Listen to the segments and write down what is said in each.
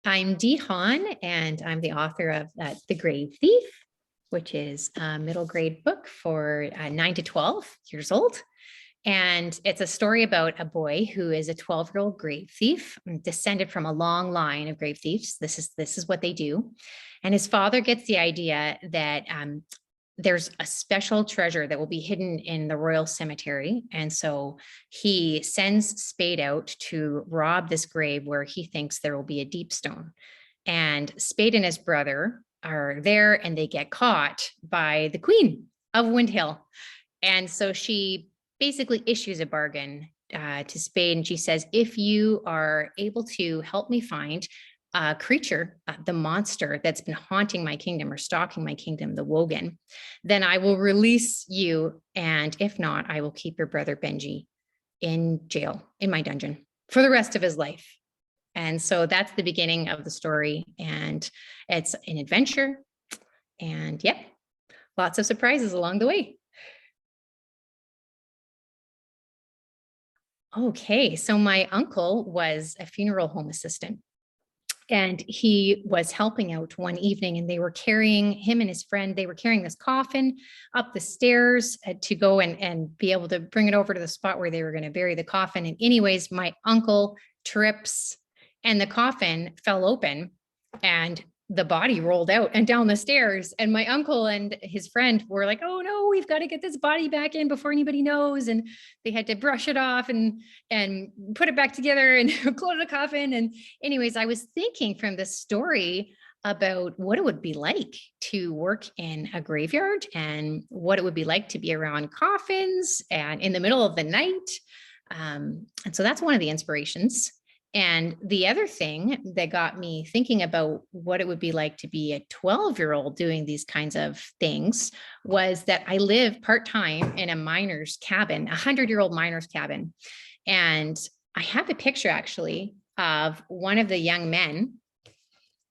I'm Dee Hahn, and I'm the author of The Grave Thief, which is a middle grade book for 9 to 12 years old. And it's a story about a boy who is a 12-year-old grave thief, descended from a long line of grave thieves. This is what they do. And his father gets the idea that there's a special treasure that will be hidden in the royal cemetery. And so he sends Spade out to rob this grave where he thinks there will be a deep stone. And Spade and his brother are there, and they get caught by the Queen of Windhill. And so she basically issues a bargain to Spade, and she says, if you are able to help me find a creature, the monster that's been haunting my kingdom or stalking my kingdom, the Wogan, then I will release you. And if not, I will keep your brother Benji in jail, in my dungeon, for the rest of his life. And so that's the beginning of the story. And it's an adventure. And yep, lots of surprises along the way. Okay, so my uncle was a funeral home assistant. And he was helping out one evening, and they were carrying him and his friend. They were carrying this coffin up the stairs to go and be able to bring it over to the spot where they were going to bury the coffin. And anyways, my uncle trips and the coffin fell open and the body rolled out and down the stairs. And my uncle and his friend were like, oh no, we've got to get this body back in before anybody knows. And they had to brush it off and put it back together and close the coffin. And anyways, I was thinking from this story about what it would be like to work in a graveyard and what it would be like to be around coffins and in the middle of the night. And so that's one of the inspirations. And the other thing that got me thinking about what it would be like to be a 12-year-old doing these kinds of things was that I live part-time in a miner's cabin, 100-year-old miner's cabin. And I have a picture actually of one of the young men.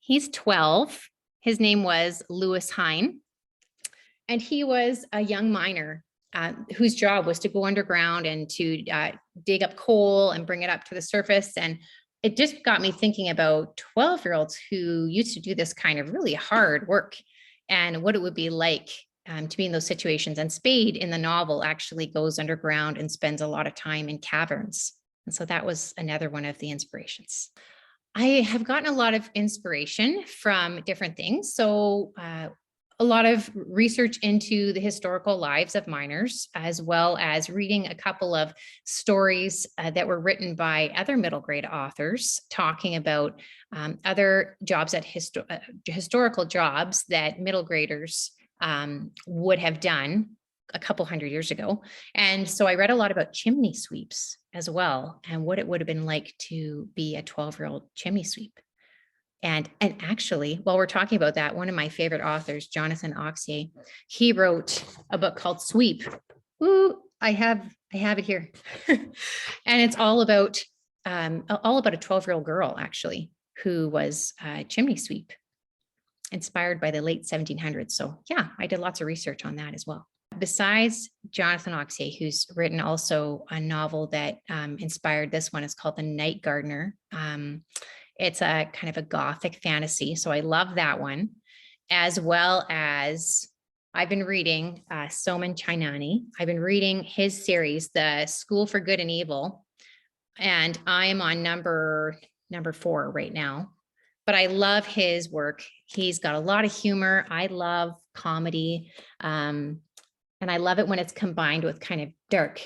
He's 12. His name was Dee Hahn. And he was a young miner whose job was to go underground and to dig up coal and bring it up to the surface. And it just got me thinking about 12-year-olds who used to do this kind of really hard work and what it would be like to be in those situations. And Spade in the novel actually goes underground and spends a lot of time in caverns. And so that was another one of the inspirations. I have gotten a lot of inspiration from different things. So a lot of research into the historical lives of miners, as well as reading a couple of stories that were written by other middle grade authors talking about other jobs at historical jobs that middle graders would have done a couple hundred years ago. And so I read a lot about chimney sweeps as well, and what it would have been like to be a 12-year-old chimney sweep. And actually, while we're talking about that, one of my favorite authors, Jonathan Auxier, he wrote a book called Sweep. Ooh, I have it here. And it's all about a 12-year-old girl, actually, who was a chimney sweep, inspired by the late 1700s. So yeah, I did lots of research on that as well. Besides Jonathan Auxier, who's written also a novel that inspired this one, it's called The Night Gardener. It's a kind of a gothic fantasy. So I love that one, as well as I've been reading Soman Chainani. I've been reading his series, The School for Good and Evil. And I am on number 4 right now. But I love his work. He's got a lot of humor. I love comedy. And I love it when it's combined with kind of dark,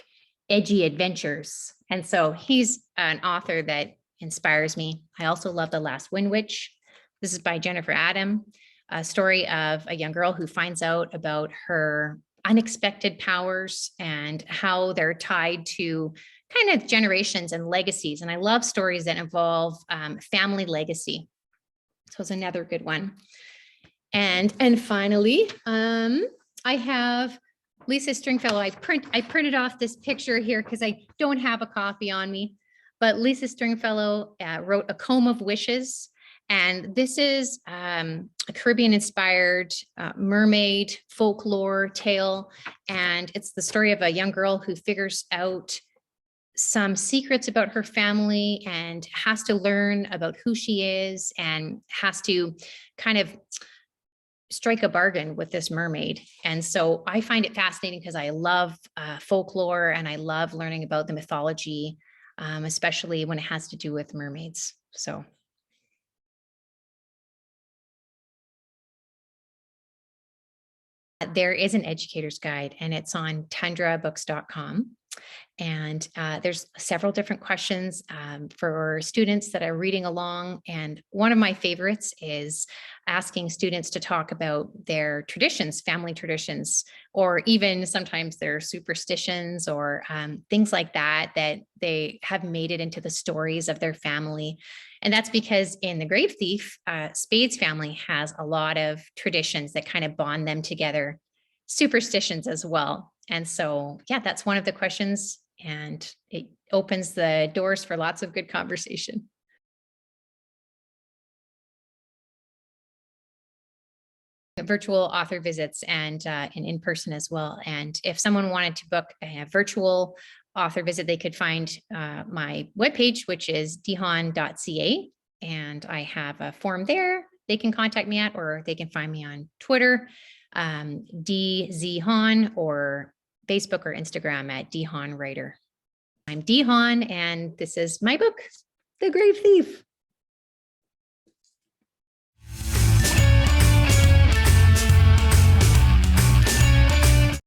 edgy adventures. And so he's an author that inspires me. I also love The Last Wind Witch. This is by Jennifer Adam, a story of a young girl who finds out about her unexpected powers and how they're tied to kind of generations and legacies. And I love stories that involve family legacy. So it's another good one. And finally, I have Lisa Stringfellow. I printed off this picture here because I don't have a copy on me. But Lisa Stringfellow wrote A Comb of Wishes. And this is a Caribbean-inspired mermaid folklore tale. And it's the story of a young girl who figures out some secrets about her family and has to learn about who she is and has to kind of strike a bargain with this mermaid. And so I find it fascinating because I love folklore and I love learning about the mythology, especially when it has to do with mermaids. So there is an educator's guide and it's on tundrabooks.com. And there's several different questions for students that are reading along. And one of my favorites is asking students to talk about their traditions, family traditions, or even sometimes their superstitions or things like that, that they have made it into the stories of their family. And that's because in The Grave Thief, Spade's family has a lot of traditions that kind of bond them together, superstitions as well. And so, yeah, that's one of the questions, and it opens the doors for lots of good conversation. Virtual author visits and in person as well. And if someone wanted to book a virtual author visit, they could find my webpage, which is dehahn.ca. And I have a form there they can contact me at, or they can find me on Twitter, DZ Hahn, or Facebook or Instagram at Dee Hahn Writer. I'm Dee Hahn, and this is my book, The Grave Thief.